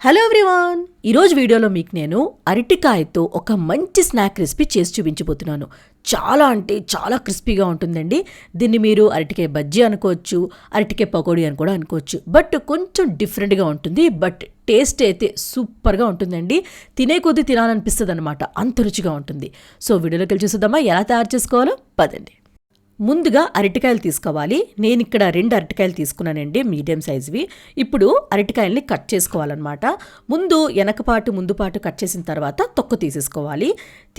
Hello everyone, ఈరోజు వీడియోలో మీకు నేను అరటికాయతో ఒక మంచి స్నాక్ రెసిపీ చేసి చూపించబోతున్నాను. చాలా అంటే చాలా క్రిస్పీగా ఉంటుందండి. దీన్ని మీరు అరటికాయ బజ్జీ అనుకోవచ్చు, అరటికాయ పకోడీ అని కూడా అనుకోవచ్చు. బట్ కొంచెం డిఫరెంట్గా ఉంటుంది. బట్ టేస్ట్ అయితే సూపర్గా ఉంటుందండి. తినే కొద్దీ తినాలనిపిస్తుంది అనమాట, అంత రుచిగా ఉంటుంది. సో వీడియోలోకి వెళ్ళి చూద్దామా ఎలా తయారు చేసుకోవాలో పదండి. ముందుగా అరటికాయలు తీసుకోవాలి. నేను ఇక్కడ 2 అరటికాయలు తీసుకున్నానండి, మీడియం సైజువి. ఇప్పుడు అరటికాయల్ని కట్ చేసుకోవాలన్నమాట. ముందు వెనకపాటు ముందుపాటు కట్ చేసిన తర్వాత తొక్క తీసేసుకోవాలి.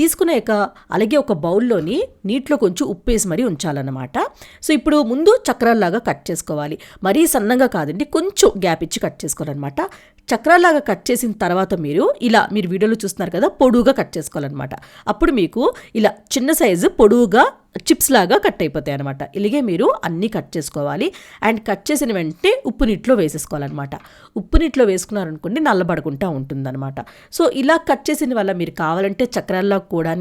తీసుకున్నాక అలాగే ఒక బౌల్లోని నీటిలో కొంచెం ఉప్పు వేసి మరీ ఉంచాలన్నమాట. సో ఇప్పుడు ముందు చక్రాల్లాగా కట్ చేసుకోవాలి. మరీ సన్నంగా కాదండి, కొంచెం గ్యాప్ ఇచ్చి కట్ చేసుకోవాలన్నమాట. చక్రాల్లాగా కట్ చేసిన తర్వాత మీరు వీడియోలో చూస్తున్నారు కదా, పొడువుగా కట్ చేసుకోవాలన్నమాట. అప్పుడు మీకు ఇలా చిన్న సైజు పొడువుగా చిప్స్ లాగా కట్ అయిపోతాయి అనమాట. ఇలాగే మీరు అన్నీ కట్ చేసుకోవాలి. అండ్ కట్ చేసిన వెంటనే ఉప్పు నీటిలో వేసేసుకోవాలన్నమాట. ఉప్పు నీటిలో వేసుకున్నారనుకోండి నల్లబడకుండా ఉంటుందన్నమాట. సో ఇలా కట్ చేసిన వల్ల మీరు కావాలంటే చక్రాల్లో కూడా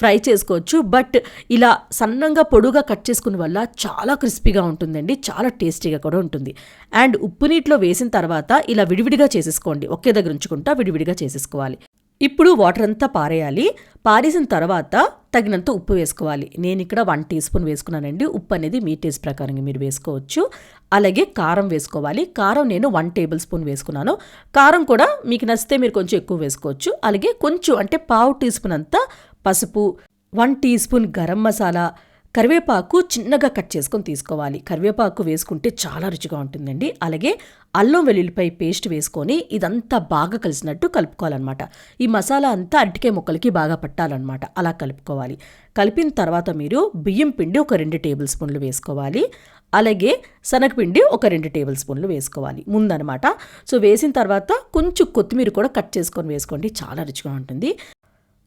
ఫ్రై చేసుకోవచ్చు. బట్ ఇలా సన్నంగా పొడుగా కట్ చేసుకున్న వల్ల చాలా క్రిస్పీగా ఉంటుందండి, చాలా టేస్టీగా కూడా ఉంటుంది. అండ్ ఉప్పు నీటిలో వేసిన తర్వాత ఇలా విడివిడిగా చేసేసుకోండి, ఒకే దగ్గర ఉంచుకుంటా విడివిడిగా చేసేసుకోవాలి. ఇప్పుడు వాటర్ అంతా పారేయాలి. పారేసిన తర్వాత తగినంత ఉప్పు వేసుకోవాలి. నేను ఇక్కడ 1 టీ స్పూన్ వేసుకున్నానండి. ఉప్పు అనేది మీ టేస్ట్ ప్రకారంగా మీరు వేసుకోవచ్చు. అలాగే కారం వేసుకోవాలి. కారం నేను 1 టేబుల్ స్పూన్ వేసుకున్నాను. కారం కూడా మీకు నచ్చితే మీరు కొంచెం ఎక్కువ వేసుకోవచ్చు. అలాగే కొంచెం అంటే 1/2 టీ స్పూన్ అంతా పసుపు, 1 టీ స్పూన్ గరం మసాలా, కరివేపాకు చిన్నగా కట్ చేసుకొని తీసుకోవాలి. కరివేపాకు వేసుకుంటే చాలా రుచిగా ఉంటుందండి. అలాగే అల్లం వెల్లుల్లిపాయ పేస్ట్ వేసుకొని ఇదంతా బాగా కలిసినట్టు కలుపుకోవాలన్నమాట. ఈ మసాలా అంతా అరటికాయ ముక్కలకి బాగా పట్టాలన్నమాట. అలా కలుపుకోవాలి. కలిపిన తర్వాత మీరు బియ్యం పిండి ఒక 2 టేబుల్ స్పూన్లు వేసుకోవాలి. అలాగే శనగపిండి ఒక 2 టేబుల్ స్పూన్లు వేసుకోవాలి ముందనమాట. సో వేసిన తర్వాత కొంచెం కొత్తిమీర కూడా కట్ చేసుకొని వేసుకోండి, చాలా రుచిగా ఉంటుంది.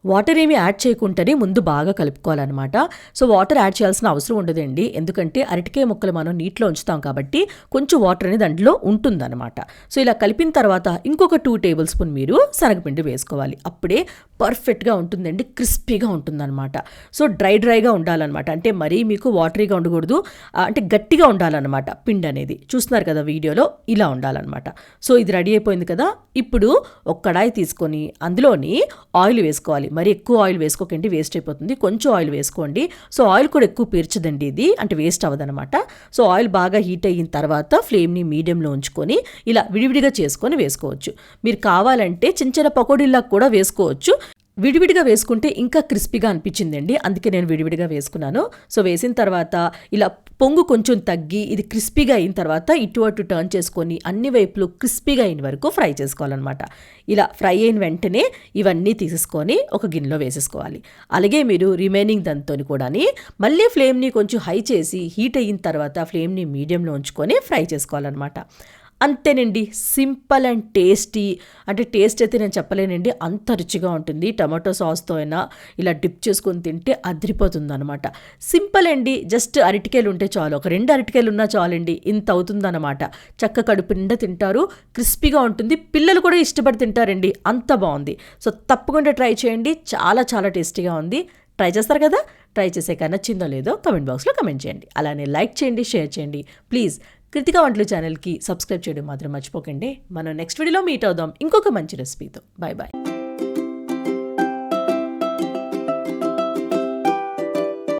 వాటర్ ఏమి యాడ్ చేయకుండానే ముందు బాగా కలుపుకోవాలన్నమాట. సో వాటర్ యాడ్ చేయాల్సిన అవసరం ఉండదండి, ఎందుకంటే అరటికాయ ముక్కలు మనం నీటిలో ఉంచుతాం కాబట్టి కొంచెం వాటర్ అనేది దాంట్లో ఉంటుందన్నమాట. సో ఇలా కలిపిన తర్వాత ఇంకొక 2 టేబుల్ స్పూన్ మీరు శనగపిండి వేసుకోవాలి. అప్పుడే పర్ఫెక్ట్గా ఉంటుందండి, క్రిస్పీగా ఉంటుందన్నమాట. సో డ్రైగా ఉండాలన్నమాట, అంటే మరీ మీకు వాటరీగా ఉండకూడదు, అంటే గట్టిగా ఉండాలన్నమాట. పిండి అనేది చూస్తున్నారు కదా వీడియోలో, ఇలా ఉండాలన్నమాట. సో ఇది రెడీ అయిపోయింది కదా. ఇప్పుడు ఒక కడాయి తీసుకొని అందులోని ఆయిల్ వేసుకోవాలి. మరి ఎక్కువ ఆయిల్ వేసుకోకండి, వేస్ట్ అయిపోతుంది. కొంచెం ఆయిల్ వేసుకోండి. సో ఆయిల్ కూడా ఎక్కువ పీల్చదండి ఇది, అంటే వేస్ట్ అవ్వదనమాట. సో ఆయిల్ బాగా హీట్ అయిన తర్వాత ఫ్లేమ్ని మీడియంలో ఉంచుకొని ఇలా విడివిడిగా చేసుకొని వేసుకోవచ్చు. మీరు కావాలంటే చిన్న చిన్న పకోడీలా కూడా వేసుకోవచ్చు. విడివిడిగా వేసుకుంటే ఇంకా క్రిస్పీగా అనిపించిందండి, అందుకే నేను విడివిడిగా వేసుకున్నాను. సో వేసిన తర్వాత ఇలా పొంగు కొంచెం తగ్గి ఇది క్రిస్పీగా అయిన తర్వాత ఇటు అటు టర్న్ చేసుకొని అన్ని వైపులు క్రిస్పీగా అయిన వరకు ఫ్రై చేసుకోవాలన్నమాట. ఇలా ఫ్రై అయిన వెంటనే ఇవన్నీ తీసేసుకొని ఒక గిన్నెలో వేసేసుకోవాలి. అలాగే మీరు రిమైనింగ్ దాంతో కూడా మళ్ళీ ఫ్లేమ్ని కొంచెం హై చేసి హీట్ అయిన తర్వాత ఫ్లేమ్ని మీడియంలో ఉంచుకొని ఫ్రై చేసుకోవాలన్నమాట. అంతేనండి, సింపుల్ అండ్ టేస్టీ. అంటే టేస్ట్ అయితే నేను చెప్పలేనండి, అంత రుచిగా ఉంటుంది. టమాటో సాస్తో అయినా ఇలా డిప్ చేసుకొని తింటే అదిరిపోతుంది అనమాట. సింపుల్ అండి, జస్ట్ అరటికాయలు ఉంటే చాలు, ఒక 2 అరటికాయలు ఉన్నా చాలండి, ఇంత అవుతుందన్నమాట. చక్క కడుపు నిండా తింటారు, క్రిస్పీగా ఉంటుంది, పిల్లలు కూడా ఇష్టపడి తింటారండి, అంత బాగుంది. సో తప్పకుండా ట్రై చేయండి, చాలా చాలా టేస్టీగా ఉంది. ట్రై చేస్తారు కదా. ట్రై చేసాక నచ్చిందో లేదో కమెంట్ బాక్స్లో కమెంట్ చేయండి. అలానే లైక్ చేయండి, షేర్ చేయండి. ప్లీజ్ కృతికా వంటలు ఛానల్కి సబ్స్క్రైబ్ చేయడం మాత్రం మర్చిపోకండి. మనం నెక్స్ట్ వీడియోలో మీట్ అవుదాం ఇంకొక మంచి రెసిపీతో. Bye bye.